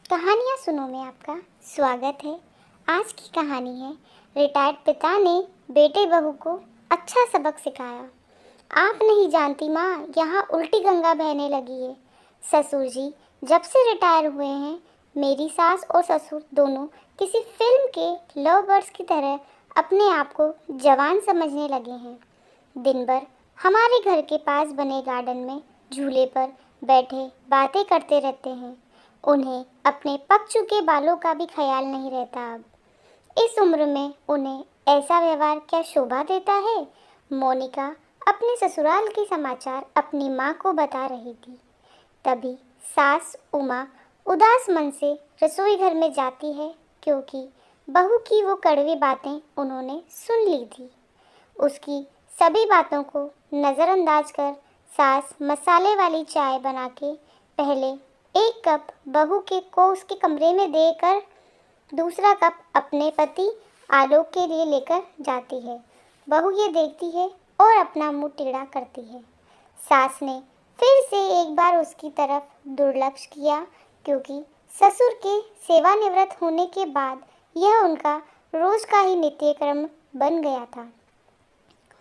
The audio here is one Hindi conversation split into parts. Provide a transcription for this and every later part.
कहानियाँ सुनो में आपका स्वागत है। आज की कहानी है रिटायर्ड पिता ने बेटे बहू को अच्छा सबक सिखाया। आप नहीं जानती माँ, यहाँ उल्टी गंगा बहने लगी है। ससुर जी जब से रिटायर हुए हैं, मेरी सास और ससुर दोनों किसी फिल्म के लव बर्ड्स की तरह अपने आप को जवान समझने लगे हैं। दिन भर हमारे घर के पास बने गार्डन में झूले पर बैठे बातें करते रहते हैं। उन्हें अपने पक चुके बालों का भी ख्याल नहीं रहता। अब इस उम्र में उन्हें ऐसा व्यवहार क्या शोभा देता है। मोनिका अपने ससुराल के समाचार अपनी माँ को बता रही थी। तभी सास उमा उदास मन से रसोई घर में जाती है, क्योंकि बहू की वो कड़वी बातें उन्होंने सुन ली थी। उसकी सभी बातों को नज़रअंदाज कर सास मसाले वाली चाय बना के पहले एक कप बहू को उसके कमरे में देकर दूसरा कप अपने पति आलोक के लिए लेकर जाती है। बहू ये देखती है और अपना मुंह टेढ़ा करती है। सास ने फिर से एक बार उसकी तरफ दुर्लक्ष किया, क्योंकि ससुर के सेवानिवृत्त होने के बाद यह उनका रोज का ही नित्यक्रम बन गया था।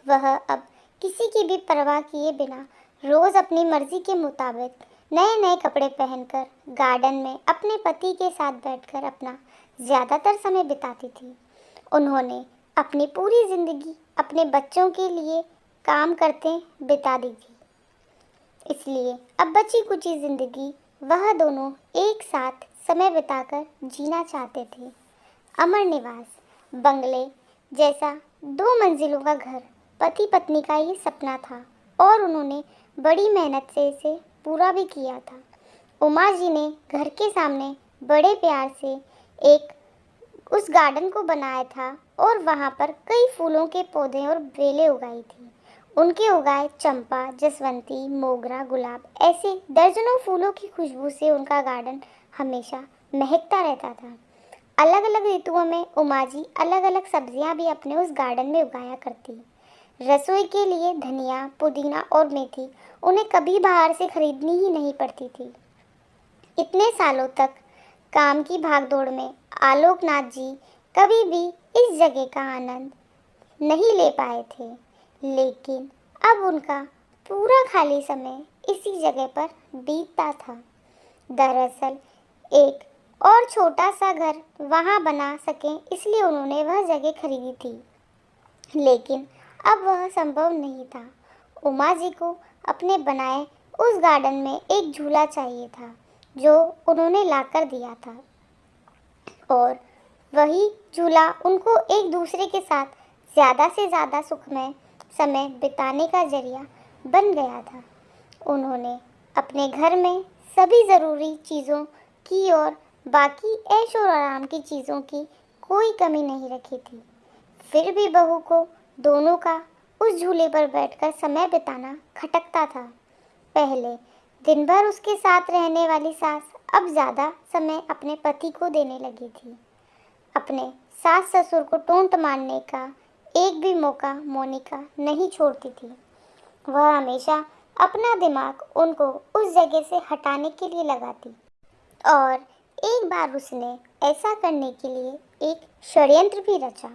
वह अब किसी की भी परवाह किए बिना रोज अपनी मर्जी के मुताबिक नए नए कपड़े पहनकर गार्डन में अपने पति के साथ बैठकर अपना ज़्यादातर समय बिताती थी। उन्होंने अपनी पूरी जिंदगी अपने बच्चों के लिए काम करते बिता दी थी, इसलिए अब बची कुची जिंदगी वह दोनों एक साथ समय बिताकर जीना चाहते थे। अमर निवास बंगले जैसा 2 मंजिलों का घर पति पत्नी का ही सपना था और उन्होंने बड़ी मेहनत से इसे पूरा भी किया था। उमा जी ने घर के सामने बड़े प्यार से एक उस गार्डन को बनाया था और वहाँ पर कई फूलों के पौधे और बेलें उगाई थी। उनके उगाए चंपा, जसवंती, मोगरा, गुलाब ऐसे दर्जनों फूलों की खुशबू से उनका गार्डन हमेशा महकता रहता था। अलग अलग ऋतुओं में उमा जी अलग अलग सब्जियां भी अपने उस गार्डन में उगाया करती। रसोई के लिए धनिया, पुदीना और मेथी उन्हें कभी बाहर से खरीदनी ही नहीं पड़ती थी। इतने सालों तक काम की भागदौड़ में आलोकनाथ जी कभी भी इस जगह का आनंद नहीं ले पाए थे, लेकिन अब उनका पूरा खाली समय इसी जगह पर बीतता था। दरअसल एक और छोटा सा घर वहां बना सकें, इसलिए उन्होंने वह जगह खरीदी थी, लेकिन अब वह संभव नहीं था। उमा जी को अपने बनाए उस गार्डन में एक झूला चाहिए था, जो उन्होंने लाकर दिया था, और वही झूला उनको एक दूसरे के साथ ज़्यादा से ज़्यादा सुखमय समय बिताने का जरिया बन गया था। उन्होंने अपने घर में सभी ज़रूरी चीज़ों की और बाकी ऐश और आराम की चीज़ों की कोई कमी नहीं रखी थी। फिर भी बहू को दोनों का उस झूले पर बैठकर समय बिताना खटकता था। पहले दिन भर उसके साथ रहने वाली सास अब ज़्यादा समय अपने पति को देने लगी थी। अपने सास ससुर को टोंट मारने का एक भी मौका मोनिका नहीं छोड़ती थी। वह हमेशा अपना दिमाग उनको उस जगह से हटाने के लिए लगाती, और एक बार उसने ऐसा करने के लिए एक षड्यंत्र भी रचा।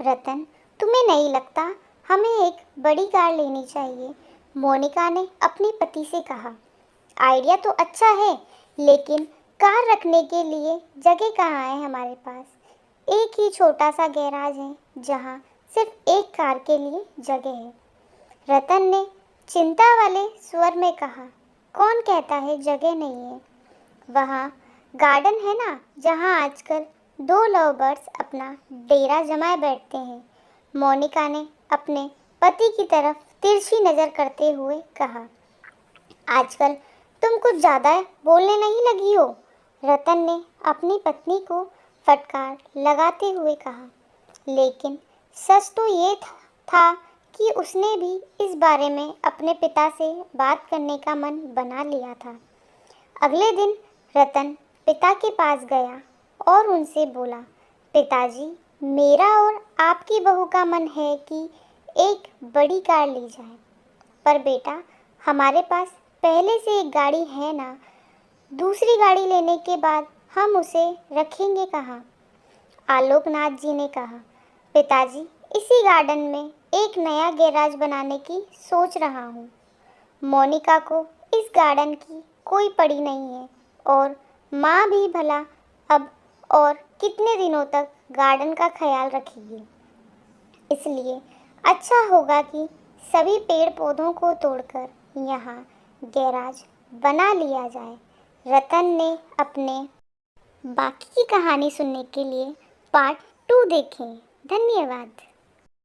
रतन, तुम्हें नहीं लगता हमें एक बड़ी कार लेनी चाहिए? मोनिका ने अपने पति से कहा। आइडिया तो अच्छा है, लेकिन कार रखने के लिए जगह कहाँ है हमारे पास? एक ही छोटा सा गैराज है जहाँ सिर्फ एक कार के लिए जगह है। रतन ने चिंता वाले स्वर में कहा। कौन कहता है जगह नहीं है? वहाँ गार्डन है ना, जहाँ आजकल 2 लव बर्ड्स अपना डेरा जमाए बैठते हैं। मोनिका ने अपने पति की तरफ तिरछी नज़र करते हुए कहा। आजकल तुम कुछ ज़्यादा बोलने नहीं लगी हो? रतन ने अपनी पत्नी को फटकार लगाते हुए कहा। लेकिन सच तो ये था कि उसने भी इस बारे में अपने पिता से बात करने का मन बना लिया था। अगले दिन रतन पिता के पास गया और उनसे बोला, पिताजी, मेरा और आपकी बहू का मन है कि एक बड़ी कार ली जाए। पर बेटा, हमारे पास पहले से एक गाड़ी है ना। दूसरी गाड़ी लेने के बाद हम उसे रखेंगे कहाँ? आलोकनाथ जी ने कहा, पिताजी, इसी गार्डन में एक नया गैराज बनाने की सोच रहा हूँ। मोनिका को इस गार्डन की कोई पड़ी नहीं है और माँ भी भला अब और कितने दिनों तक गार्डन का ख्याल रखेगी। इसलिए अच्छा होगा कि सभी पेड़ पौधों को तोड़कर यहाँ गैराज बना लिया जाए। रतन ने अपने बाकी की कहानी सुनने के लिए पार्ट 2 देखें। धन्यवाद।